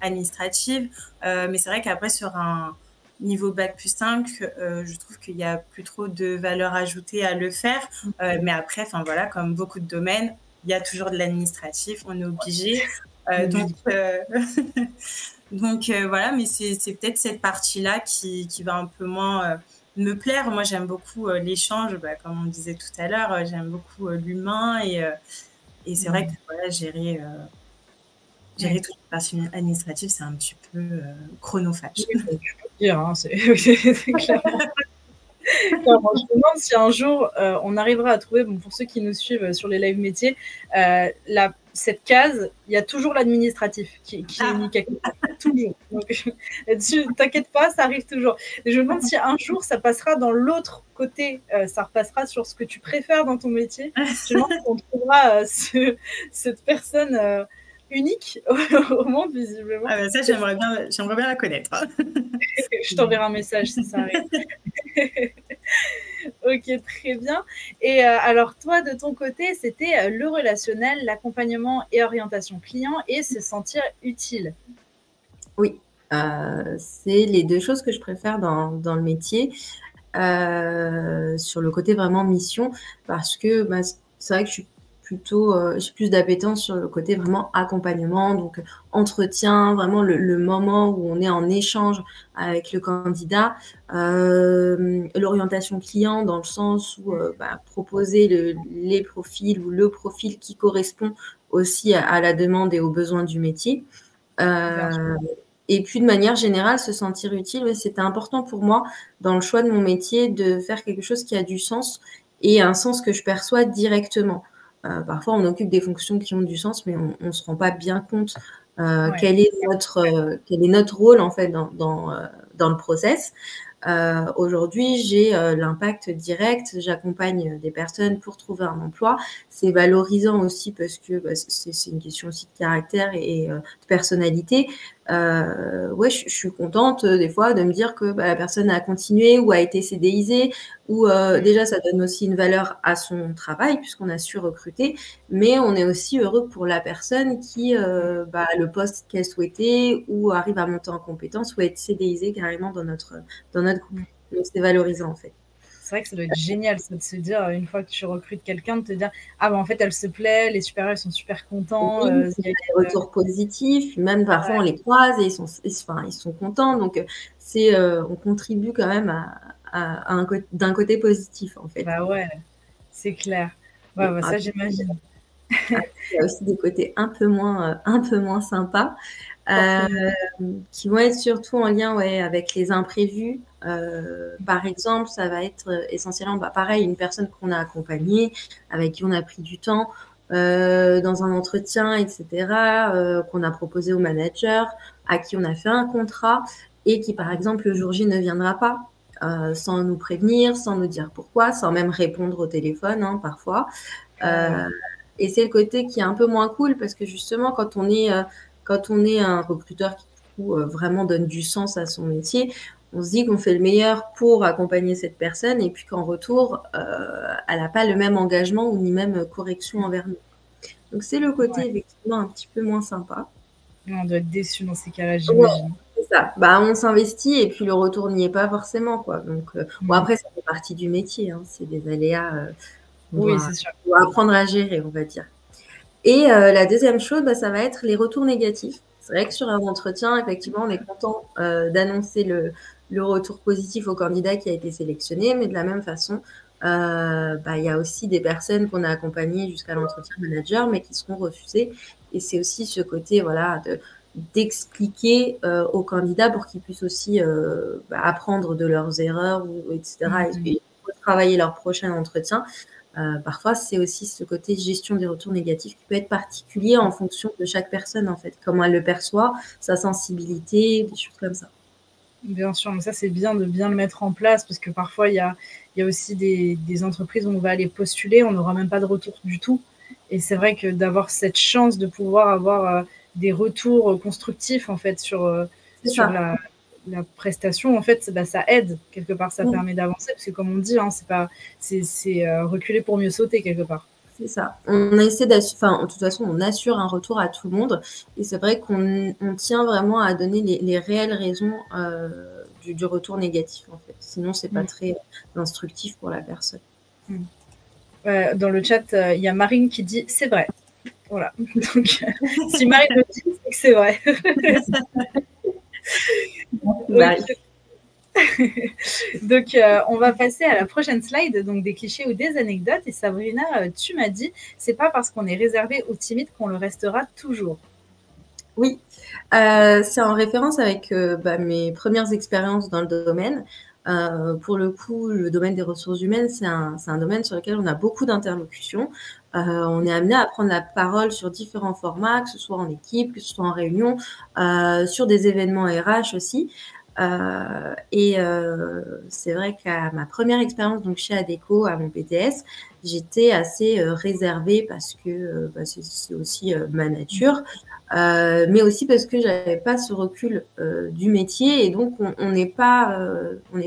administrative. Mais c'est vrai qu'après, sur un niveau bac plus 5, je trouve qu'il n'y a plus trop de valeur ajoutée à le faire. Mais après, voilà, comme beaucoup de domaines, il y a toujours de l'administratif, on est obligé. Donc voilà, mais c'est peut-être cette partie-là qui va un peu moins me plaire. Moi, j'aime beaucoup l'échange, comme on disait tout à l'heure, j'aime beaucoup l'humain et c'est vrai que voilà, gérer toute la partie administrative, c'est un petit peu chronophage. Oui, tu peux dire, hein, c'est clairement. Alors, je me demande si un jour on arrivera à trouver, bon, pour ceux qui nous suivent sur les live métiers, cette case, il y a toujours l'administratif qui est mis quelque part. Toujours. Donc, là-dessus, t'inquiète pas, ça arrive toujours. Et je me demande si un jour ça passera dans l'autre côté, ça repassera sur ce que tu préfères dans ton métier. Je me demande si on trouvera cette personne unique au monde, visiblement. Ah ça, j'aimerais bien la connaître. Je t'enverrai un message si ça arrive. Ok, très bien. Et alors, toi, de ton côté, c'était le relationnel, l'accompagnement et orientation client et se sentir utile. Oui, c'est les deux choses que je préfère dans le métier, sur le côté vraiment mission, parce que c'est vrai que je suis j'ai plus d'appétence sur le côté vraiment accompagnement, donc entretien, vraiment le moment où on est en échange avec le candidat, l'orientation client dans le sens où proposer les profils ou le profil qui correspond aussi à la demande et aux besoins du métier. Et puis, de manière générale, se sentir utile, c'était important pour moi dans le choix de mon métier de faire quelque chose qui a du sens et un sens que je perçois directement. Parfois, on occupe des fonctions qui ont du sens, mais on ne se rend pas bien compte quel est notre rôle en fait dans le process. Aujourd'hui, j'ai l'impact direct. J'accompagne des personnes pour trouver un emploi. C'est valorisant aussi parce que c'est une question aussi de caractère et de personnalité. Je suis contente des fois de me dire que la personne a continué ou a été CDIsée ou déjà ça donne aussi une valeur à son travail puisqu'on a su recruter, mais on est aussi heureux pour la personne qui a le poste qu'elle souhaitait ou arrive à monter en compétence ou à être CDIsée carrément dans notre groupe. Donc c'est valorisant en fait. C'est vrai que ça doit être génial, ça, de se dire, une fois que tu recrutes quelqu'un, de te dire « Ah, en fait, elle se plaît, les supérieurs, ils sont super contents. Oui, il y a des retours positifs, même parfois on les croise et ils sont contents. Donc, on contribue quand même d'un côté positif, en fait. Bah ouais, c'est clair. Ouais, ça, j'imagine. Il y a aussi des côtés un peu moins sympas. Qui vont être surtout en lien avec les imprévus. Par exemple, ça va être essentiellement, pareil, une personne qu'on a accompagnée, avec qui on a pris du temps dans un entretien, etc., qu'on a proposé au manager, à qui on a fait un contrat et qui, par exemple, le jour J ne viendra pas sans nous prévenir, sans nous dire pourquoi, sans même répondre au téléphone parfois. Et c'est le côté qui est un peu moins cool parce que justement, quand on est un recruteur qui, du coup, vraiment donne du sens à son métier, on se dit qu'on fait le meilleur pour accompagner cette personne et puis qu'en retour, elle n'a pas le même engagement ou ni même correction envers nous. Donc, c'est le côté effectivement un petit peu moins sympa. On doit être déçu dans ces cas-là, j'imagine. C'est ça. On s'investit et puis le retour n'y est pas forcément, quoi. Donc, après, ça fait partie du métier. C'est des aléas. C'est sûr. On doit apprendre à gérer, on va dire. Et la deuxième chose, ça va être les retours négatifs. C'est vrai que sur un entretien, effectivement, on est content d'annoncer le retour positif au candidat qui a été sélectionné, mais de la même façon, il y a aussi des personnes qu'on a accompagnées jusqu'à l'entretien manager, mais qui seront refusées. Et c'est aussi ce côté, d'expliquer aux candidats pour qu'ils puissent aussi apprendre de leurs erreurs, etc. Et travailler leur prochain entretien. Parfois, c'est aussi ce côté gestion des retours négatifs qui peut être particulier en fonction de chaque personne, en fait, comment elle le perçoit, sa sensibilité, des choses comme ça. Bien sûr, mais ça, c'est bien de bien le mettre en place parce que parfois, il y a aussi des entreprises où on va aller postuler, on n'aura même pas de retour du tout. Et c'est vrai que d'avoir cette chance de pouvoir avoir des retours constructifs, en fait, sur la prestation, en fait, ça aide quelque part, ça permet d'avancer parce que comme on dit, c'est reculer pour mieux sauter quelque part. C'est ça. On essaie de toute façon, on assure un retour à tout le monde et c'est vrai qu'on tient vraiment à donner les réelles raisons du retour négatif, en fait. Sinon, c'est pas très instructif pour la personne. Dans le chat, il y a Marine qui dit « c'est vrai ». Voilà. Donc, si Marine le dit, c'est que c'est vrai. Donc, on va passer à la prochaine slide, donc des clichés ou des anecdotes. Et Sabrina, tu m'as dit, c'est pas parce qu'on est réservé ou timide qu'on le restera toujours. Oui, c'est en référence avec mes premières expériences dans le domaine. Pour le coup, le domaine des ressources humaines, c'est un domaine sur lequel on a beaucoup d'interlocutions. On est amené à prendre la parole sur différents formats, que ce soit en équipe, que ce soit en réunion, sur des événements RH aussi. C'est vrai qu'à ma première expérience donc chez Adecco, à mon PTS, j'étais assez réservée parce que c'est aussi ma nature, mais aussi parce que j'avais pas ce recul du métier et donc on n'est pas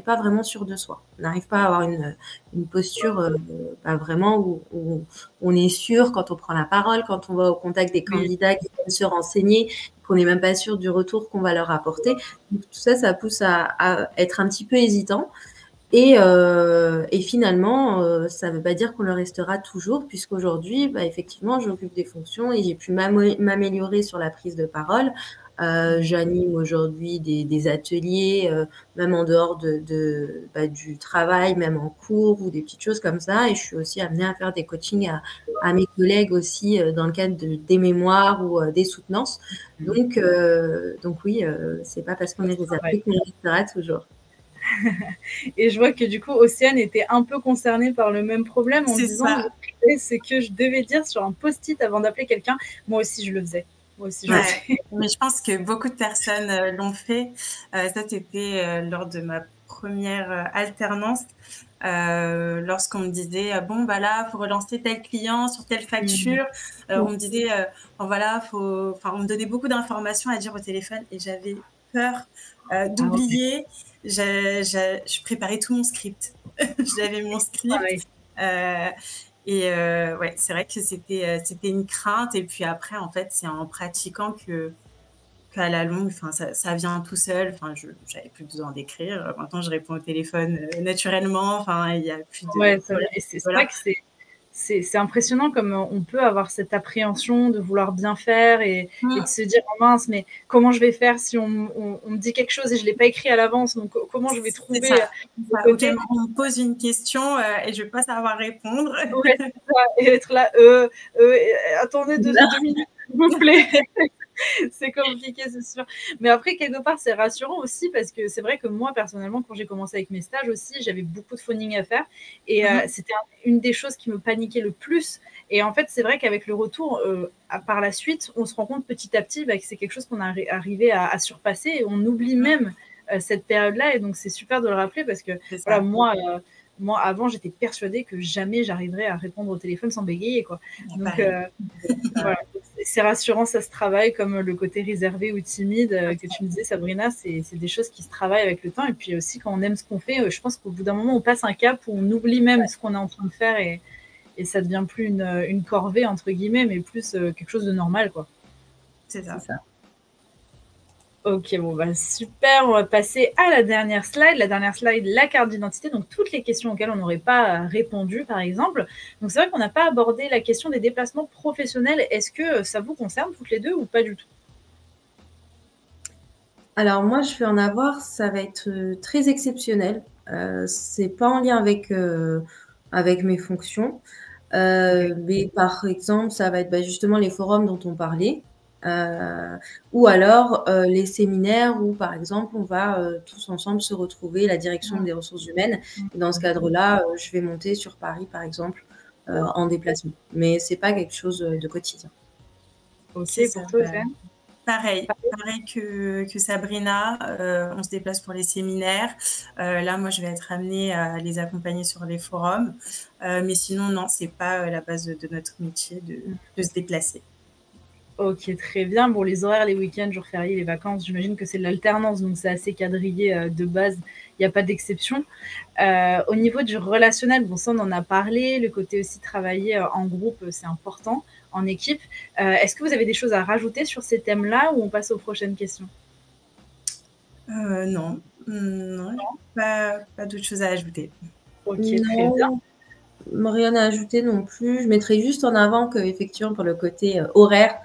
vraiment sûr de soi. On n'arrive pas à avoir une posture vraiment où on est sûr quand on prend la parole, quand on va au contact des candidats qui viennent se renseigner, qu'on n'est même pas sûr du retour qu'on va leur apporter. Donc, tout ça pousse à être un petit peu hésitant. Et finalement, ça ne veut pas dire qu'on le restera toujours, puisqu'aujourd'hui, effectivement, j'occupe des fonctions et j'ai pu m'améliorer sur la prise de parole. J'anime aujourd'hui des ateliers, même en dehors du travail, même en cours ou des petites choses comme ça. Et je suis aussi amenée à faire des coachings à mes collègues aussi dans le cadre des mémoires ou des soutenances. Donc oui, c'est pas parce qu'on est réservé qu'on le restera toujours. Et je vois que du coup, Océane était un peu concernée par le même problème en disant ce que je devais dire sur un post-it avant d'appeler quelqu'un. Moi aussi, je le faisais. Mais je pense que beaucoup de personnes l'ont fait. Ça, c'était lors de ma première alternance. Lorsqu'on me disait bon là faut relancer tel client sur telle facture, on me disait on me donnait beaucoup d'informations à dire au téléphone et j'avais peur d'oublier. Je préparais tout mon script. J'avais mon script. C'est vrai que c'était une crainte. Et puis après, en fait, c'est en pratiquant qu'à la longue, ça vient tout seul. J'avais plus besoin d'écrire. Maintenant, je réponds au téléphone naturellement. Il y a plus de. C'est vrai que c'est impressionnant comme on peut avoir cette appréhension de vouloir bien faire et de se dire oh mince, mais comment je vais faire si on me dit quelque chose et je l'ai pas écrit à l'avance, donc comment je vais trouver on me pose une question et je vais pas savoir répondre. Ouais, c'est ça. Et être là attendez 2 minutes s'il vous plaît. C'est compliqué, c'est sûr. Mais après, quelque part, c'est rassurant aussi parce que c'est vrai que moi, personnellement, quand j'ai commencé avec mes stages aussi, j'avais beaucoup de phoning à faire et c'était une des choses qui me paniquait le plus. Et en fait, c'est vrai qu'avec le retour, par la suite, on se rend compte petit à petit que c'est quelque chose qu'on a arrivé à surpasser et on oublie même cette période-là. Et donc, c'est super de le rappeler parce que voilà, moi, avant, j'étais persuadée que jamais j'arriverais à répondre au téléphone sans bégayer, quoi. Donc, voilà. C'est rassurant, ça se travaille, comme le côté réservé ou timide que tu me disais, Sabrina, c'est des choses qui se travaillent avec le temps. Et puis aussi, quand on aime ce qu'on fait, je pense qu'au bout d'un moment, on passe un cap où on oublie même ce qu'on est en train de faire et ça devient plus une corvée, entre guillemets, mais plus quelque chose de normal, quoi. C'est ça. Ok, super. On va passer à la dernière slide. La dernière slide, la carte d'identité. Donc, toutes les questions auxquelles on n'aurait pas répondu, par exemple. Donc, c'est vrai qu'on n'a pas abordé la question des déplacements professionnels. Est-ce que ça vous concerne toutes les deux ou pas du tout? Alors, moi, je vais en avoir. Ça va être très exceptionnel. C'est pas en lien avec mes fonctions. Mais par exemple, ça va être justement les forums dont on parlait. Ou alors les séminaires où, par exemple, on va tous ensemble se retrouver, la direction des ressources humaines. Et dans ce cadre-là, je vais monter sur Paris, par exemple, en déplacement. Mais c'est pas quelque chose de quotidien. Ok, pour toi, Pareil que Sabrina, on se déplace pour les séminaires. Là, moi, je vais être amenée à les accompagner sur les forums. Mais sinon, non, c'est pas la base de notre métier de se déplacer. Ok, très bien. Bon, les horaires, les week-ends, jours fériés, les vacances, j'imagine que c'est de l'alternance, donc c'est assez quadrillé de base. Il n'y a pas d'exception. Au niveau du relationnel, bon, ça, on en a parlé. Le côté aussi travailler en groupe, c'est important, en équipe. Est-ce que vous avez des choses à rajouter sur ces thèmes-là ou on passe aux prochaines questions? Non, pas d'autres choses à ajouter. Ok, très bien. Rien à ajouter non plus. Je mettrais juste en avant qu'effectivement, pour le côté horaire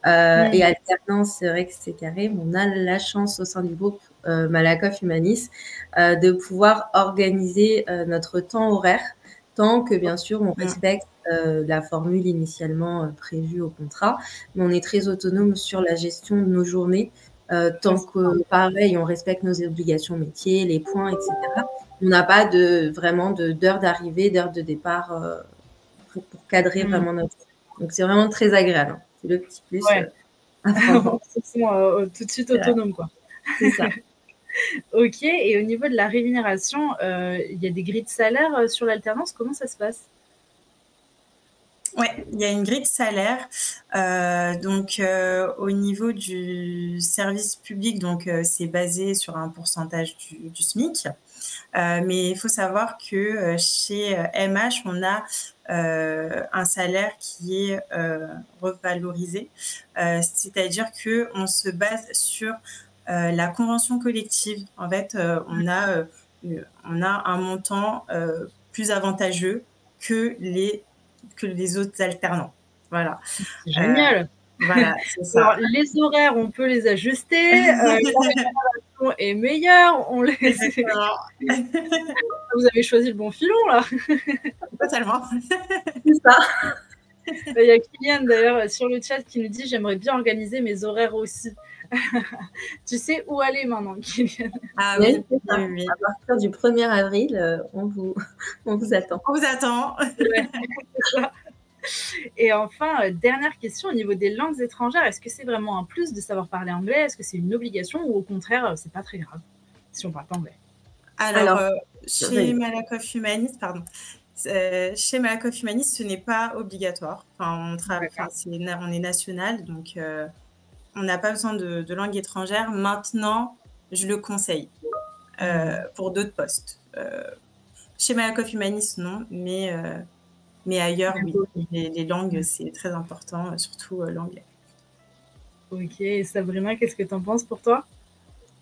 et alternance, c'est vrai que c'est carré. On a la chance au sein du groupe Malakoff Humanis de pouvoir organiser notre temps horaire, tant que bien sûr on respecte la formule initialement prévue au contrat, mais on est très autonome sur la gestion de nos journées, tant que pareil, on respecte nos obligations métiers, les points, etc. On n'a pas vraiment d'heure d'arrivée, d'heure de départ pour cadrer vraiment notre. Donc, c'est vraiment très agréable. Hein. C'est le petit plus. On se sent tout de suite autonome, quoi. C'est ça. Ok. Et au niveau de la rémunération, il y a des grilles de salaire sur l'alternance. Comment ça se passe? Oui, il y a une grille de salaire. Donc, au niveau du service public, donc c'est basé sur un pourcentage du SMIC. Mais il faut savoir que chez MH, on a un salaire qui est revalorisé. C'est-à-dire qu'on se base sur la convention collective. En fait, on a on a un montant plus avantageux que les autres alternants. Voilà. C'est génial. Voilà, c'est ça. Alors, les horaires, on peut les ajuster. La rémunération est meilleure. Vous avez choisi le bon filon, là. Totalement. C'est ça. Il y a Kylian, d'ailleurs, sur le chat qui nous dit « J'aimerais bien organiser mes horaires aussi. » Tu sais où aller maintenant, Kylian? Ah oui, oui. À partir du 1er avril, on vous attend. On vous attend. Ouais, c'est ça. Et enfin, dernière question, au niveau des langues étrangères, est-ce que c'est vraiment un plus de savoir parler anglais? Est-ce que c'est une obligation ou au contraire, c'est pas très grave si on parle pas anglais? Alors chez Malakoff Humanist, chez Malakoff Humanist, ce n'est pas obligatoire. Enfin, on est national, donc on n'a pas besoin de langue étrangère. Maintenant, je le conseille pour d'autres postes. Chez Malakoff Humanist, non, mais ailleurs, oui. Les langues, c'est très important, surtout l'anglais. Ok, et Sabrina, qu'est-ce que tu en penses pour toi?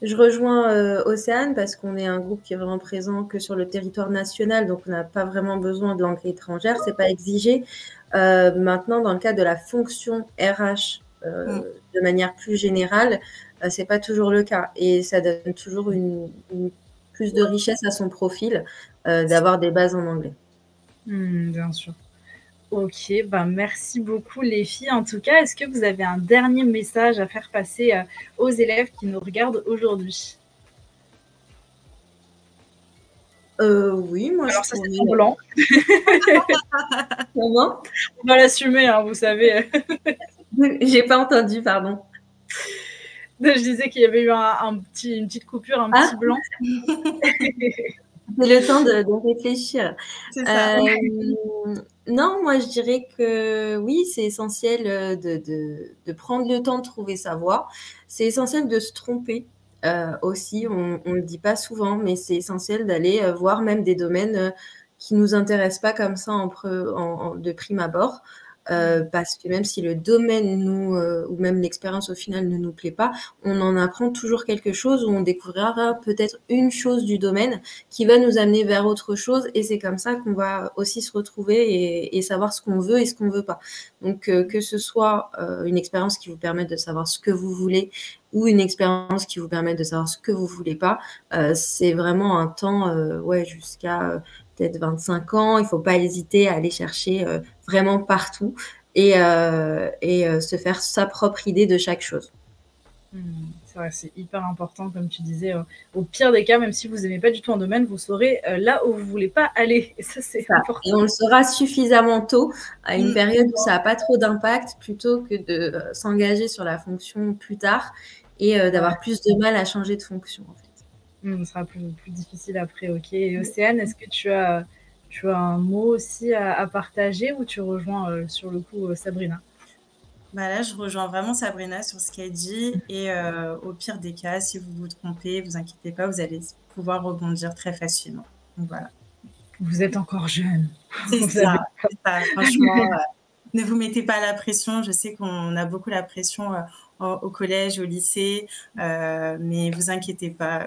Je rejoins Océane parce qu'on est un groupe qui est vraiment présent que sur le territoire national, donc on n'a pas vraiment besoin de langue étrangère, c'est pas exigé. Maintenant, dans le cadre de la fonction RH, de manière plus générale, c'est pas toujours le cas et ça donne toujours une plus de richesse à son profil d'avoir des bases en anglais. Bien sûr. Ok, merci beaucoup les filles. En tout cas, est-ce que vous avez un dernier message à faire passer aux élèves qui nous regardent aujourd'hui? Oui, moi alors ça c'est semblant. Comment? On va l'assumer, hein, vous savez. J'ai pas entendu, pardon. Je disais qu'il y avait eu une petite coupure, un petit blanc. C'est le temps de réfléchir. C'est ça. Non, moi je dirais que oui, c'est essentiel de prendre le temps de trouver sa voie. C'est essentiel de se tromper aussi. On le dit pas souvent, mais c'est essentiel d'aller voir même des domaines qui nous intéressent pas comme ça de prime abord. Parce que même si le domaine ou même l'expérience au final ne nous plaît pas, on en apprend toujours quelque chose ou on découvrira peut-être une chose du domaine qui va nous amener vers autre chose et c'est comme ça qu'on va aussi se retrouver et savoir ce qu'on veut et ce qu'on veut pas. Donc que ce soit une expérience qui vous permette de savoir ce que vous voulez ou une expérience qui vous permette de savoir ce que vous voulez pas, c'est vraiment un temps jusqu'à peut-être 25 ans, il ne faut pas hésiter à aller chercher vraiment partout et se faire sa propre idée de chaque chose. C'est vrai, c'est hyper important, comme tu disais. Au pire des cas, même si vous n'aimez pas du tout un domaine, vous saurez là où vous ne voulez pas aller. Et ça, c'est important. Et on le saura suffisamment tôt, à une période où ça n'a pas trop d'impact, plutôt que de s'engager sur la fonction plus tard et d'avoir plus de mal à changer de fonction, en fait. Ce sera plus difficile après, ok. Et Océane, est-ce que tu as un mot aussi à partager ou tu rejoins sur le coup Sabrina? Là, je rejoins vraiment Sabrina sur ce qu'elle dit et au pire des cas, si vous vous trompez, vous inquiétez pas, vous allez pouvoir rebondir très facilement. Donc voilà. Vous êtes encore jeune. C'est ça. Franchement, ne vous mettez pas la pression. Je sais qu'on a beaucoup la pression au collège, au lycée, mais vous inquiétez pas.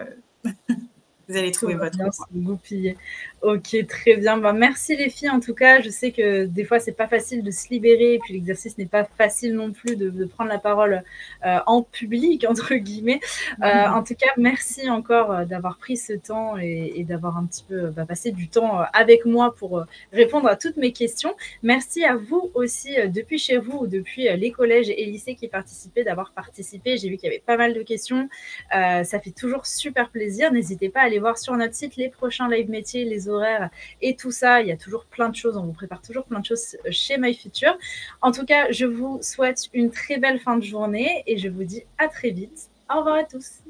Vous allez trouver votre goupiller. Ok, très bien. Merci les filles. En tout cas, je sais que des fois, c'est pas facile de se libérer. Et puis, l'exercice n'est pas facile non plus de prendre la parole en public, entre guillemets. En tout cas, merci encore d'avoir pris ce temps et d'avoir un petit peu passé du temps avec moi pour répondre à toutes mes questions. Merci à vous aussi, depuis chez vous ou depuis les collèges et lycées qui participaient, d'avoir participé. J'ai vu qu'il y avait pas mal de questions. Ça fait toujours super plaisir. N'hésitez pas à aller voir sur notre site les prochains live métiers, les horaires et tout ça. Il y a toujours plein de choses. On vous prépare toujours plein de choses chez MyFuture. En tout cas, je vous souhaite une très belle fin de journée et je vous dis à très vite. Au revoir à tous.